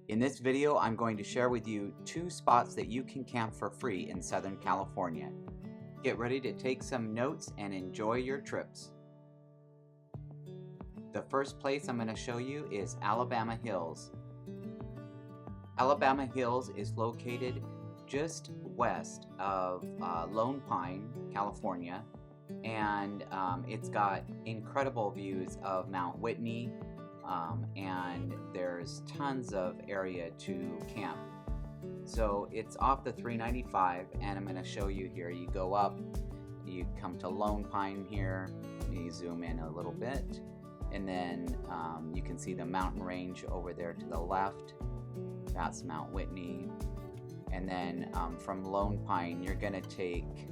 In this video, I'm going to share with you 2 spots that you can camp for free in Southern California. Get ready to take some notes and enjoy your trips. The first place I'm going to show you is Alabama Hills. Alabama Hills is located just west of Lone Pine, California, and it's got incredible views of Mount Whitney, and there's tons of area to camp. So it's off the 395, and I'm going to show you here. You go up, you come to Lone Pine here, you zoom in a little bit, and then you can see the mountain range over there to the left. That's Mount Whitney. And then from Lone Pine, you're going to take,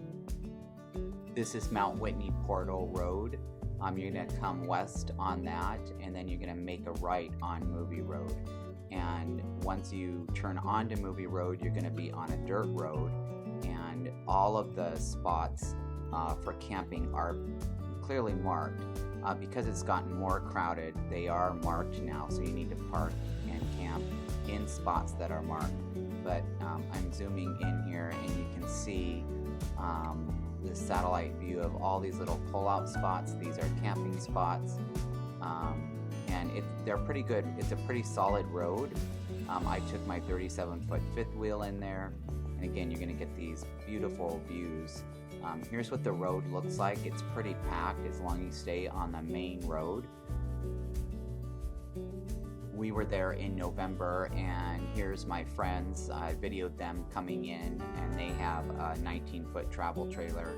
this is Mount Whitney Portal Road. You're going to come west on that, and then you're going to make a right on Movie Road. And once you turn onto Movie Road, you're going to be on a dirt road, and all of the spots for camping are clearly marked. Because it's gotten more crowded, they are marked now, so you need to park and camp in spots that are marked. But I'm zooming in here, and you can see the satellite view of all these little pull-out spots. These are camping spots, and they're pretty good. It's a pretty solid road. I took my 37-foot fifth wheel in there, and again, you're going to get these beautiful views. Here's what the road looks like. It's pretty packed as long as you stay on the main road. We were there in November, and here's my friends. I videoed them coming in, and they have a 19-foot travel trailer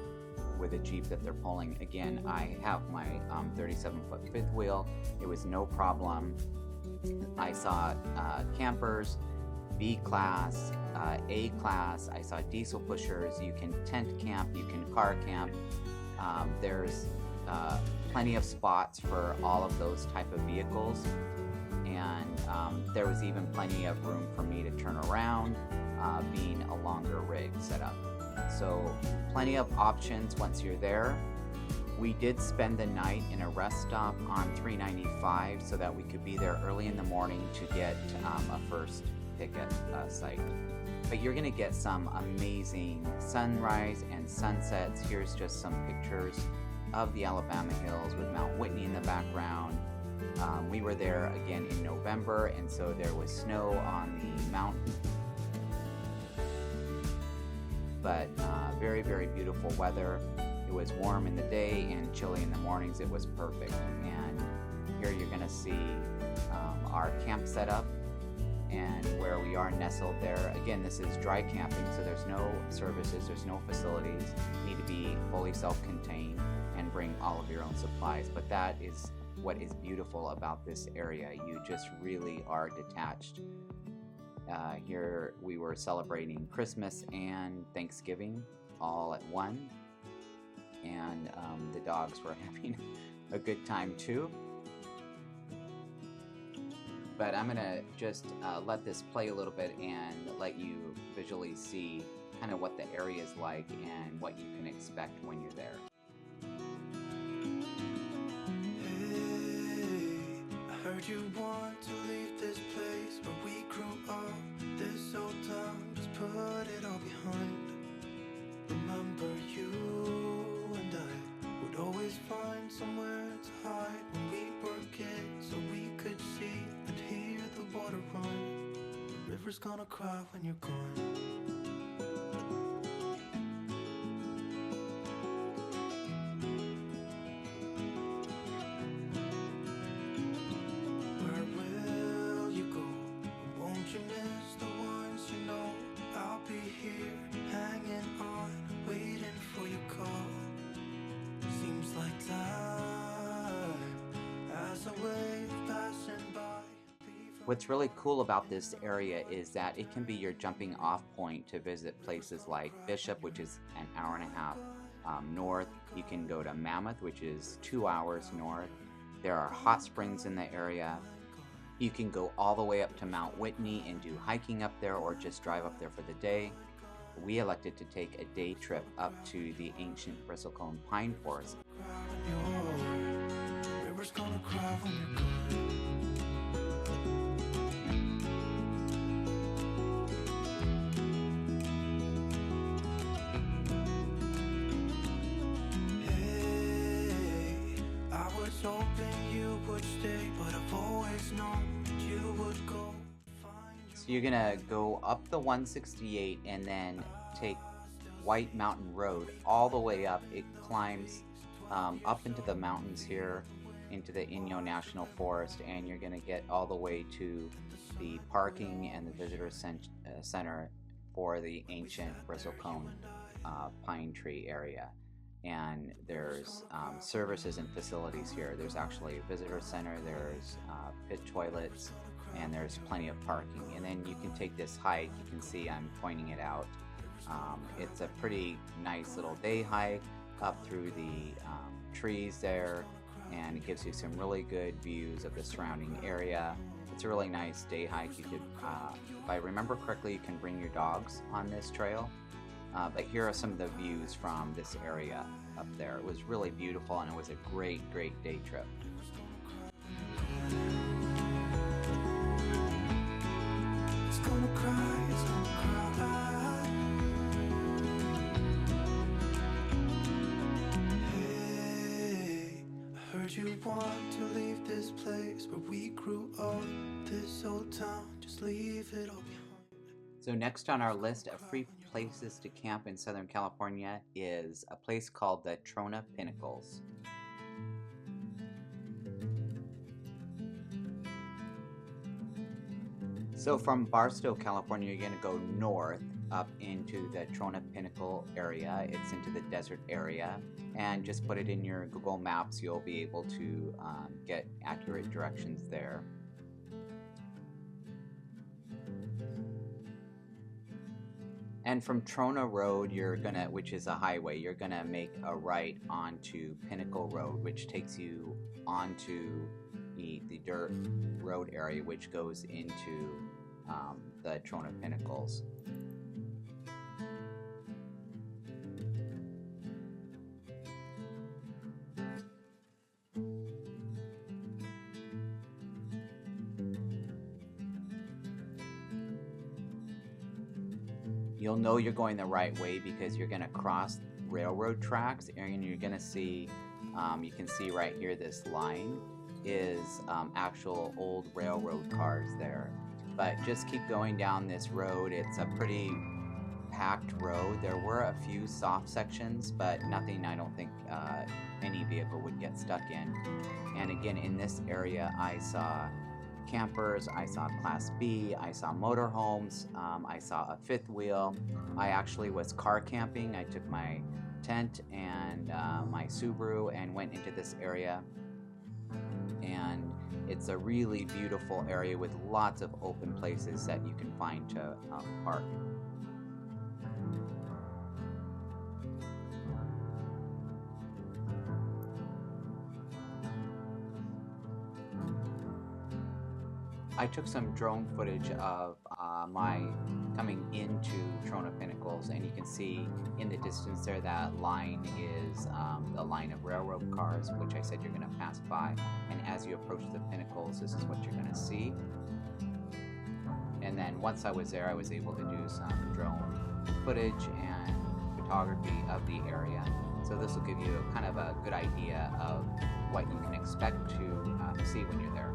with a Jeep that they're pulling. Again, I have my 37-foot fifth wheel. It was no problem. I saw campers, B-class, A-class. I saw diesel pushers. You can tent camp, you can car camp. There's plenty of spots for all of those type of vehicles. And there was even plenty of room for me to turn around, being a longer rig setup. So plenty of options once you're there. We did spend the night in a rest stop on 395 so that we could be there early in the morning to get a first pick at site. But you're going to get some amazing sunrise and sunsets. Here's just some pictures of the Alabama Hills with Mount Whitney in the background. We were there again in November, and so there was snow on the mountain. But very, very beautiful weather. It was warm in the day and chilly in the mornings. It was perfect. And here you're going to see our camp setup and where we are nestled there. Again, this is dry camping, so there's no services, there's no facilities. You need to be fully self-contained and bring all of your own supplies. But that is what is beautiful about this area. You just really are detached. Here we were celebrating Christmas and Thanksgiving all at one, and the dogs were having a good time too. But I'm gonna just let this play a little bit and let you visually see kind of what the area is like and what you can expect when you're there. Heard you want to leave this place where we grew up. This old town, just put it all behind. Remember you and I would always find somewhere to hide when we were kids, so we could see and hear the water run. The river's gonna cry when you're gone. What's really cool about this area is that it can be your jumping off point to visit places like Bishop, which is an hour and a half north. You can go to Mammoth, which is 2 hours north. There are hot springs in the area. You can go all the way up to Mount Whitney and do hiking up there, or just drive up there for the day. We elected to take a day trip up to the ancient bristlecone pine forest. So you're gonna go up the 168 and then take White Mountain Road all the way up. It climbs up into the mountains here, into the Inyo National Forest, and you're gonna get all the way to the parking and the visitor center for the ancient bristlecone pine tree area. And there's services and facilities here. There's actually a visitor center, there's pit toilets, and there's plenty of parking. And then you can take this hike. You can see I'm pointing it out. It's a pretty nice little day hike up through the trees there, and it gives you some really good views of the surrounding area. It's a really nice day hike. You could, if I remember correctly, you can bring your dogs on this trail. But here are some of the views from this area up there. It was really beautiful, and it was a great day trip. It's gonna cry, it's gonna cry. Hey, I heard you want to leave this place where we grew up. This old town, just leave it all behind. So next on our list of free places to camp in Southern California is a place called the Trona Pinnacles. So from Barstow, California, you're going to go north up into the Trona Pinnacle area. It's into the desert area, and just put it in your Google Maps. You'll be able to get accurate directions there. And from Trona Road, which is a highway, you're gonna make a right onto Pinnacle Road, which takes you onto the dirt road area, which goes into the Trona Pinnacles. You'll know you're going the right way because you're going to cross railroad tracks, and you're going to see, you can see right here, this line is actual old railroad cars there. But just keep going down this road. It's a pretty packed road. There were a few soft sections, but nothing I don't think any vehicle would get stuck in. And again, in this area, I saw campers, I saw Class B, I saw motorhomes, I saw a fifth wheel. I actually was car camping. I took my tent and my Subaru and went into this area. And it's a really beautiful area with lots of open places that you can find to park. I took some drone footage of my coming into Trona Pinnacles, and you can see in the distance there that line is the line of railroad cars, which I said you're going to pass by. And as you approach the pinnacles, this is what you're going to see. And then once I was there, I was able to do some drone footage and photography of the area. So this will give you kind of a good idea of what you can expect to see when you're there.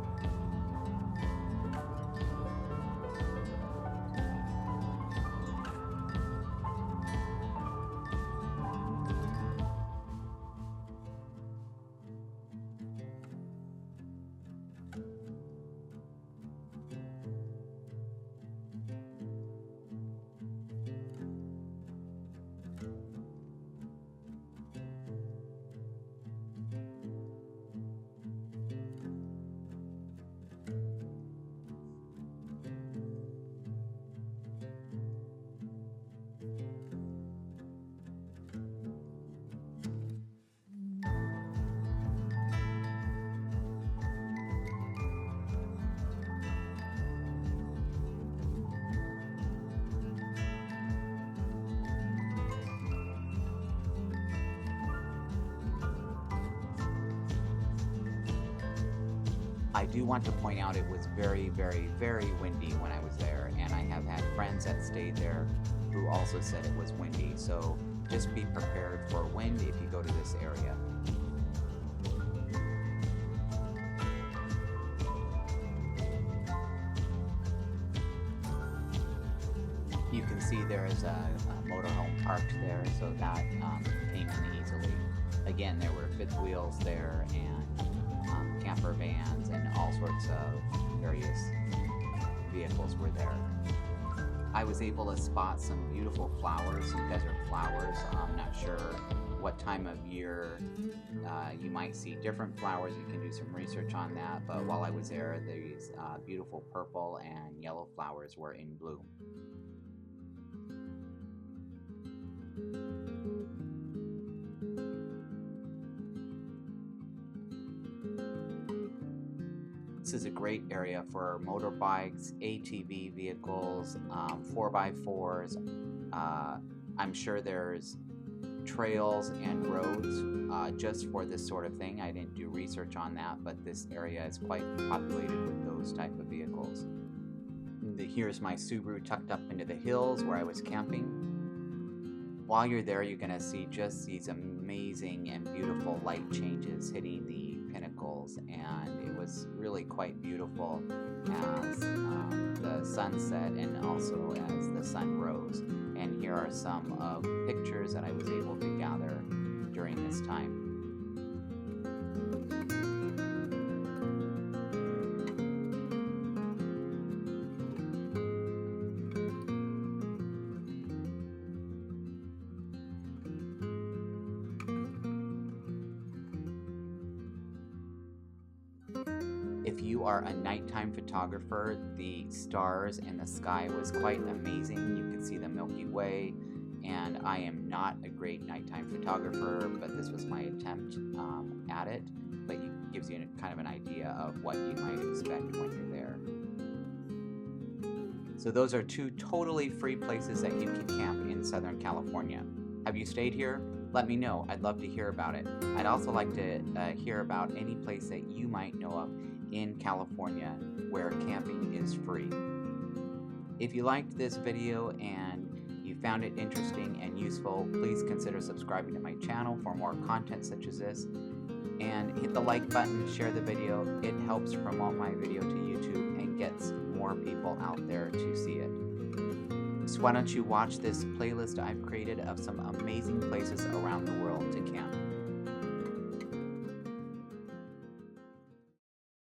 I do want to point out it was very, very, very windy when I was there, and I have had friends that stayed there who also said it was windy. So just be prepared for wind if you go to this area. You can see there is a motorhome parked there, so that came in easily. Again, there were fifth wheels there and camper vans and all sorts of various vehicles were there. I was able to spot some beautiful flowers, some desert flowers. I'm not sure what time of year you might see different flowers. You can do some research on that, but while I was there, these beautiful purple and yellow flowers were in bloom. This is a great area for motorbikes, ATV vehicles, 4x4s. I'm sure there's trails and roads just for this sort of thing. I didn't do research on that, but this area is quite populated with those type of vehicles. Here's my Subaru tucked up into the hills where I was camping. While you're there, you're going to see just these amazing and beautiful light changes hitting the pinnacles, and it was really quite beautiful as the sun set and also as the sun rose. And here are some of the pictures that I was able to gather during this time. If you are a nighttime photographer, the stars and the sky was quite amazing. You could see the Milky Way, and I am not a great nighttime photographer, but this was my attempt at it. But it gives you kind of an idea of what you might expect when you're there. So those are two totally free places that you can camp in Southern California. Have you stayed here? Let me know. I'd love to hear about it. I'd also like to hear about any place that you might know of in California where camping is free. If you liked this video and you found it interesting and useful, please consider subscribing to my channel for more content such as this, and hit the like button, share the video. It helps promote my video to YouTube and gets more people out there to see it. So why don't you watch this playlist I've created of some amazing places around the world to camp.